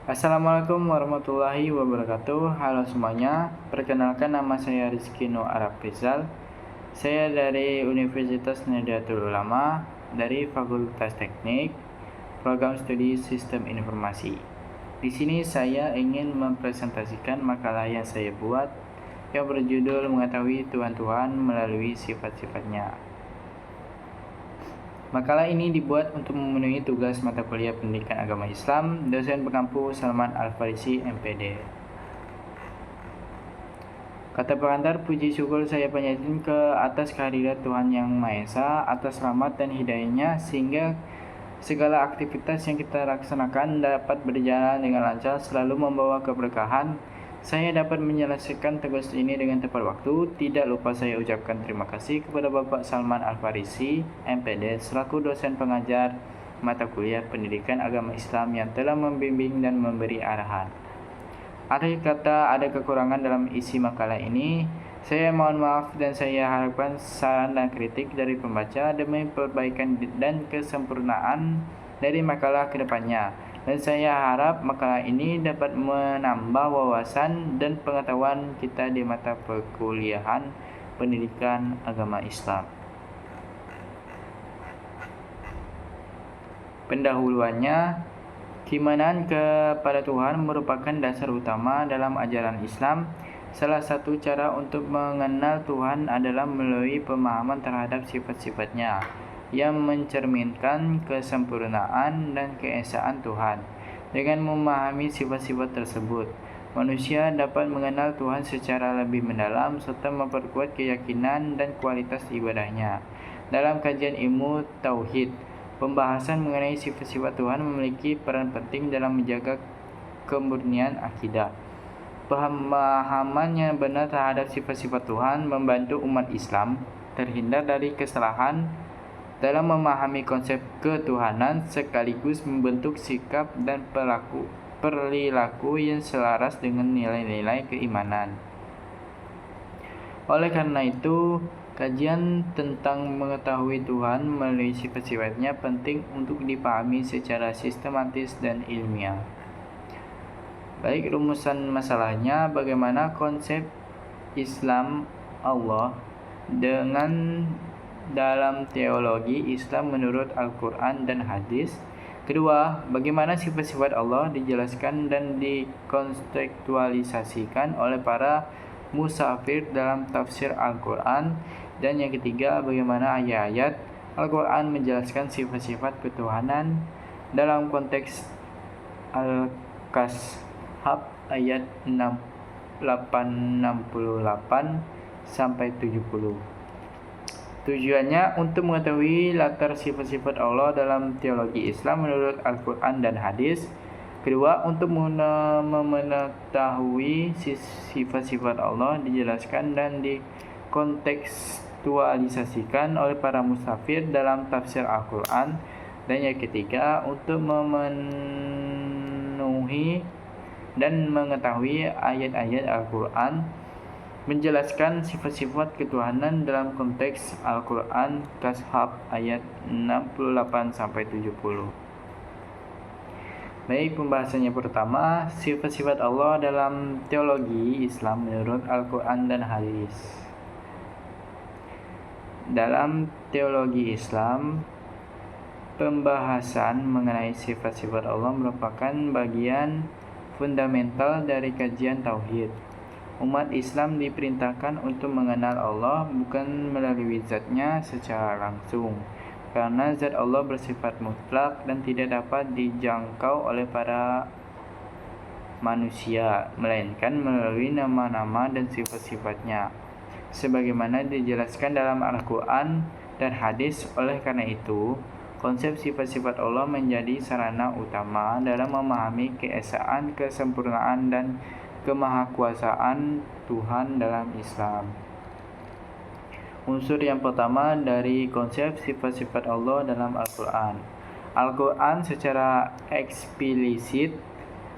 Assalamualaikum warahmatullahi wabarakatuh. Halo semuanya, perkenalkan nama saya Rizky Nur Arab Rizal. Saya dari Universitas Nahdlatul Ulama dari Fakultas Teknik, Program Studi Sistem Informasi. Di sini saya ingin mempresentasikan makalah yang saya buat yang berjudul Mengetahui Tuhan melalui Sifat-Sifatnya. Makalah ini dibuat untuk memenuhi tugas mata kuliah Pendidikan Agama Islam, dosen pengampu Salman Al-Farisi, MPD. Kata pengantar, puji syukur saya panjatkan ke atas kehadirat Tuhan Yang Maha Esa, atas rahmat dan hidayahnya, sehingga segala aktivitas yang kita laksanakan dapat berjalan dengan lancar, selalu membawa keberkahan. Saya dapat menyelesaikan tugas ini dengan tepat waktu. Tidak lupa saya ucapkan terima kasih kepada Bapak Salman Al-Farisi, MPD, selaku dosen pengajar mata kuliah Pendidikan Agama Islam yang telah membimbing dan memberi arahan. Akhir kata, ada kekurangan dalam isi makalah ini. Saya mohon maaf dan saya harapkan saran dan kritik dari pembaca demi perbaikan dan kesempurnaan dari makalah kedepannya. Dan saya harap makalah ini dapat menambah wawasan dan pengetahuan kita di mata perkuliahan Pendidikan Agama Islam. Pendahuluannya, keimanan kepada Tuhan merupakan dasar utama dalam ajaran Islam. Salah satu cara untuk mengenal Tuhan adalah melalui pemahaman terhadap sifat-sifatnya yang mencerminkan kesempurnaan dan keesaan Tuhan. Dengan memahami sifat-sifat tersebut, manusia dapat mengenal Tuhan secara lebih mendalam serta memperkuat keyakinan dan kualitas ibadahnya. Dalam kajian ilmu Tauhid, pembahasan mengenai sifat-sifat Tuhan memiliki peran penting dalam menjaga kemurnian akidah. Pemahaman yang benar terhadap sifat-sifat Tuhan membantu umat Islam terhindar dari kesalahan dalam memahami konsep ketuhanan, sekaligus membentuk sikap dan perilaku yang selaras dengan nilai-nilai keimanan. Oleh karena itu, kajian tentang mengetahui Tuhan melalui sifat-sifatnya penting untuk dipahami secara sistematis dan ilmiah. Baik, rumusan masalahnya, bagaimana konsep Islam Allah dengan dalam teologi Islam menurut Al-Quran dan Hadis. Kedua, bagaimana sifat-sifat Allah dijelaskan dan dikontekstualisasikan oleh para musafir dalam tafsir Al-Quran. Dan yang ketiga, bagaimana ayat-ayat Al-Quran menjelaskan sifat-sifat ketuhanan dalam konteks Al-Kahf ayat 868 sampai 70. Tujuannya untuk mengetahui latar sifat-sifat Allah dalam teologi Islam menurut Al-Quran dan Hadis. Kedua, untuk mengetahui sifat-sifat Allah dijelaskan dan dikontekstualisasikan oleh para musafir dalam tafsir Al-Quran. Dan yang ketiga, untuk memenuhi dan mengetahui ayat-ayat Al-Quran menjelaskan sifat-sifat ketuhanan dalam konteks Al-Quran Kahf ayat 68-70. Baik, pembahasannya pertama, sifat-sifat Allah dalam teologi Islam menurut Al-Quran dan Hadis. Dalam teologi Islam, pembahasan mengenai sifat-sifat Allah merupakan bagian fundamental dari kajian Tauhid. Umat Islam diperintahkan untuk mengenal Allah bukan melalui zatnya secara langsung, karena zat Allah bersifat mutlak dan tidak dapat dijangkau oleh para manusia, melainkan melalui nama-nama dan sifat-sifatnya, sebagaimana dijelaskan dalam Al-Quran dan Hadis. Oleh karena itu, konsep sifat-sifat Allah menjadi sarana utama dalam memahami keesaan, kesempurnaan, dan kemahakuasaan Tuhan dalam Islam. Unsur yang pertama dari konsep sifat-sifat Allah dalam Al-Quran. Al-Quran secara eksplisit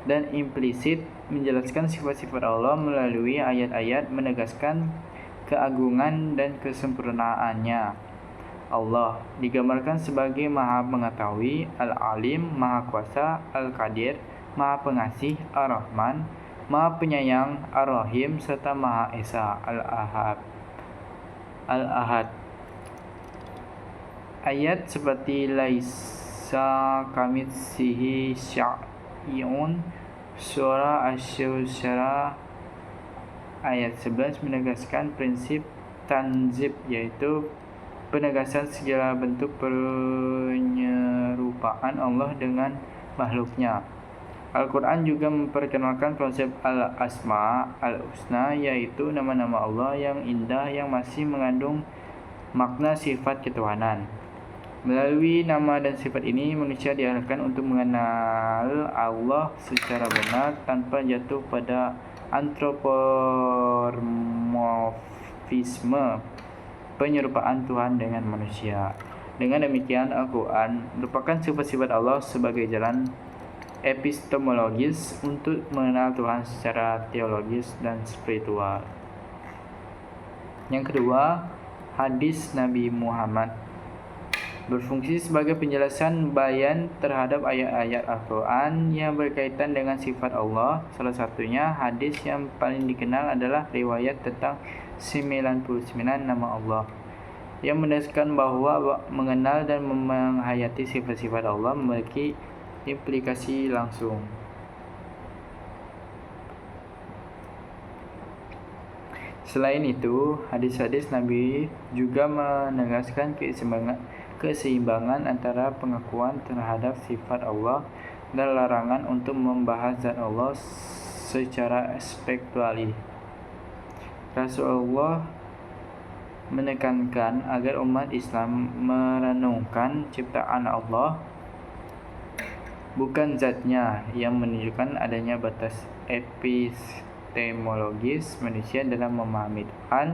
dan implisit menjelaskan sifat-sifat Allah melalui ayat-ayat menegaskan keagungan dan kesempurnaannya. Allah digambarkan sebagai Maha Mengetahui, Al-Alim, Maha Kuasa, Al-Qadir, Maha Pengasih, Ar-Rahman, Maha Penyayang, Ar-Rahim, serta Maha Esa, Al-Ahad. Ayat seperti laisa kamitslihi syai'un, surah Asy-Syu'ara ayat 11 menegaskan prinsip tanzib, yaitu penegasan segala bentuk penyerupaan Allah dengan makhluknya. Al-Quran juga memperkenalkan konsep al-asma al-husna, yaitu nama-nama Allah yang indah yang masih mengandung makna sifat ketuhanan. Melalui nama dan sifat ini, manusia diarahkan untuk mengenal Allah secara benar tanpa jatuh pada antropomorfisme, penyerupaan Tuhan dengan manusia. Dengan demikian, Al-Quran merupakan sifat-sifat Allah sebagai jalan epistemologis untuk mengenal Tuhan secara teologis dan spiritual. Yang kedua, hadis Nabi Muhammad berfungsi sebagai penjelasan bayan terhadap ayat-ayat Al-Quran yang berkaitan dengan sifat Allah. Salah satunya hadis yang paling dikenal adalah riwayat tentang 99 nama Allah, yang menegaskan bahwa mengenal dan menghayati sifat-sifat Allah memiliki implikasi langsung. Selain itu, hadis-hadis Nabi juga menegaskan keseimbangan antara pengakuan terhadap sifat Allah dan larangan untuk membahas zat Allah secara spirituali. Rasulullah menekankan agar umat Islam merenungkan ciptaan Allah, bukan zatnya, yang menunjukkan adanya batas epistemologis manusia dalam memahami Tuhan.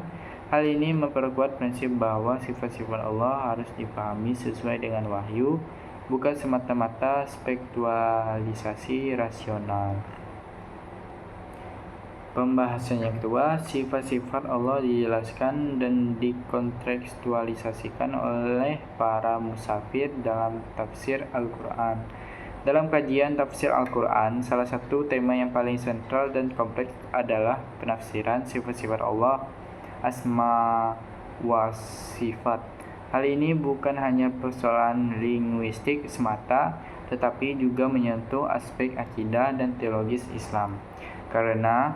Hal ini memperkuat prinsip bahwa sifat-sifat Allah harus dipahami sesuai dengan wahyu, bukan semata-mata spiritualisasi rasional. Pembahasan yang kedua, sifat-sifat Allah dijelaskan dan dikontekstualisasikan oleh para musafir dalam tafsir Al-Quran. Dalam kajian tafsir Al-Quran, salah satu tema yang paling sentral dan kompleks adalah penafsiran sifat-sifat Allah, asma wa sifat. Hal ini bukan hanya persoalan linguistik semata, tetapi juga menyentuh aspek akidah dan teologis Islam. Karena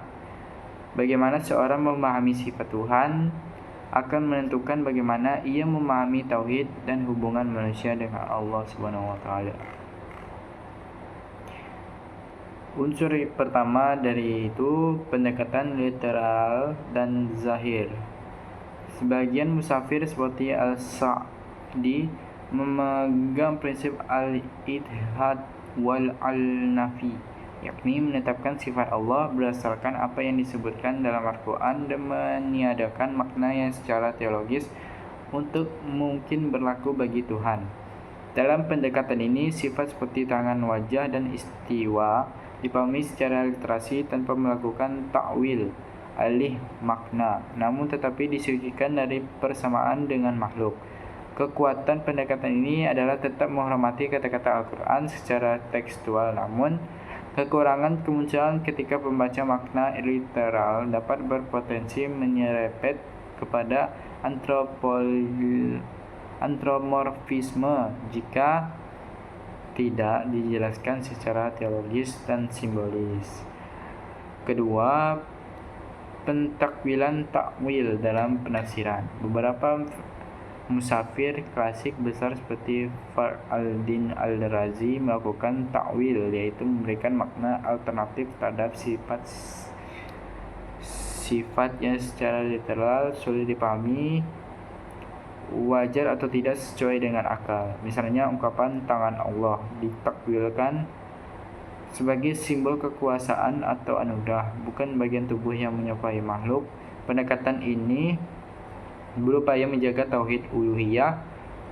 bagaimana seorang memahami sifat Tuhan akan menentukan bagaimana ia memahami tauhid dan hubungan manusia dengan Allah Subhanahu wa taala. Unsur pertama dari itu pendekatan literal dan zahir. Sebagian musafir seperti Al-Sa'di memegang prinsip al-idhad wal-al-nafi, yakni menetapkan sifat Allah berdasarkan apa yang disebutkan dalam Al-Quran dan meniadakan makna yang secara teologis untuk mungkin berlaku bagi Tuhan. Dalam pendekatan ini, sifat seperti tangan, wajah, dan istiwa dipahami secara literasi tanpa melakukan takwil alih makna, namun tetapi disucikan dari persamaan dengan makhluk. Kekuatan pendekatan ini adalah tetap menghormati kata-kata Al-Quran secara tekstual, namun kekurangan kemunculan ketika pembaca makna literal dapat berpotensi menyerempet kepada antropomorfisme jika tidak dijelaskan secara teologis dan simbolis. Kedua, pentakwilan takwil dalam penafsiran. Beberapa musafir klasik besar seperti Fakhruddin Al-Razi melakukan takwil, yaitu memberikan makna alternatif terhadap sifat yang secara literal sulit dipahami, wajar atau tidak sesuai dengan akal. Misalnya, ungkapan tangan Allah ditakwilkan sebagai simbol kekuasaan atau anugerah, bukan bagian tubuh yang menyerupai makhluk. Pendekatan ini berupaya menjaga tauhid uluhiyah,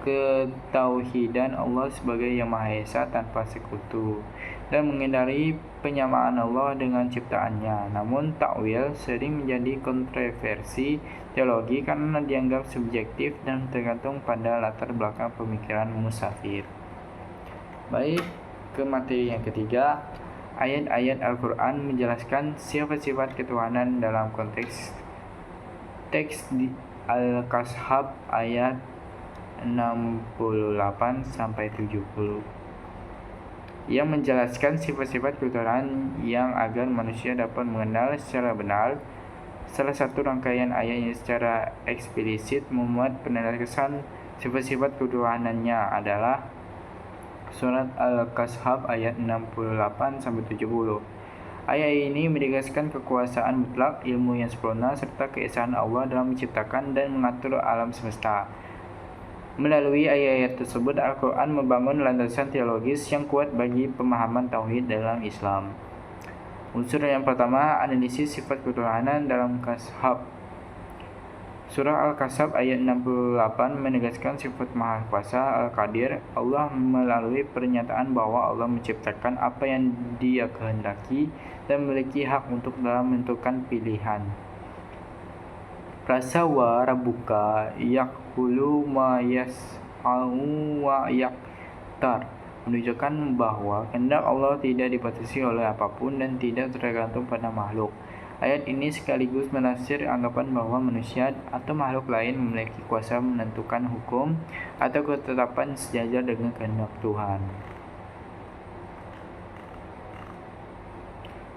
ketauhidan Allah sebagai yang Maha Esa tanpa sekutu, dan menghindari penyamaan Allah dengan ciptaannya. Namun takwil sering menjadi kontroversi teologi karena dianggap subjektif dan tergantung pada latar belakang pemikiran musafir. Baik, ke materi yang ketiga, Ayat-ayat Al-Quran menjelaskan sifat-sifat ketuhanan dalam konteks teks di Al-Kahf ayat 68-70 yang menjelaskan sifat-sifat ketuhanan yang agar manusia dapat mengenal secara benar. Salah satu rangkaian ayat yang secara eksplisit memuat penegasan sifat-sifat ketuhanannya adalah surat Al-Kahf ayat 68-70. Ayat ini menegaskan kekuasaan mutlak, ilmu yang sempurna, serta keesaan Allah dalam menciptakan dan mengatur alam semesta. Melalui ayat-ayat tersebut, Al-Quran membangun landasan teologis yang kuat bagi pemahaman tauhid dalam Islam. Unsur yang pertama, analisis sifat ketuhanan dalam Kahf. Surah Al-Kahf ayat 68 menegaskan sifat Maha Kuasa Al-Qadir Allah melalui pernyataan bahwa Allah menciptakan apa yang Dia kehendaki dan memiliki hak untuk dalam menentukan pilihan. Rasa wa rabbuka yaqulu ma yas'au wa yaqtar menunjukkan bahwa kehendak Allah tidak dibatasi oleh apapun dan tidak tergantung pada makhluk. Ayat ini sekaligus menafsir anggapan bahwa manusia atau makhluk lain memiliki kuasa menentukan hukum atau ketetapan sejajar dengan kehendak Tuhan.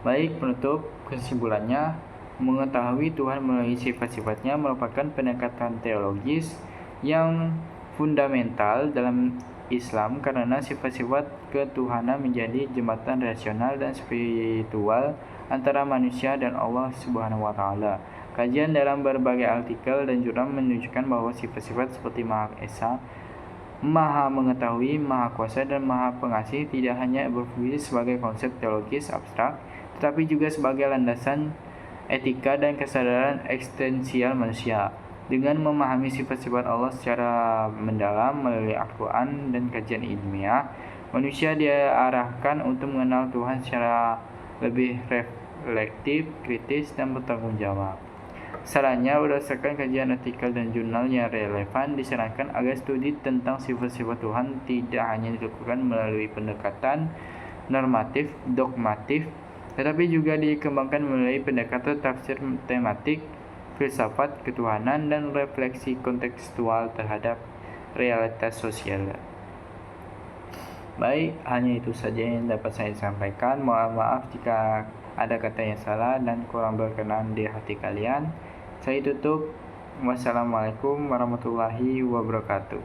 Baik, penutup kesimpulannya, mengetahui Tuhan melalui sifat-sifatnya merupakan pendekatan teologis yang fundamental dalam Islam karena sifat-sifat ketuhanan menjadi jembatan rasional dan spiritual antara manusia dan Allah Subhanahu wa taala. Kajian dalam berbagai artikel dan jurnal menunjukkan bahwa sifat-sifat seperti Maha Esa, Maha Mengetahui, Maha Kuasa, dan Maha Pengasih tidak hanya berfungsi sebagai konsep teologis abstrak, tetapi juga sebagai landasan etika dan kesadaran eksistensial manusia. Dengan memahami sifat-sifat Allah secara mendalam melalui Al-Quran dan kajian ilmiah, manusia diarahkan untuk mengenal Tuhan secara lebih reflektif, kritis, dan bertanggung jawab. Sarannya, berdasarkan kajian artikel dan jurnal yang relevan, disarankan agar studi tentang sifat-sifat Tuhan tidak hanya dilakukan melalui pendekatan normatif, dogmatif, tetapi juga dikembangkan melalui pendekatan tafsir tematik, filsafat ketuhanan, dan refleksi kontekstual terhadap realitas sosial. Baik, hanya itu saja yang dapat saya sampaikan. Mohon maaf jika ada kata yang salah dan kurang berkenan di hati kalian. Saya tutup. Wassalamualaikum warahmatullahi wabarakatuh.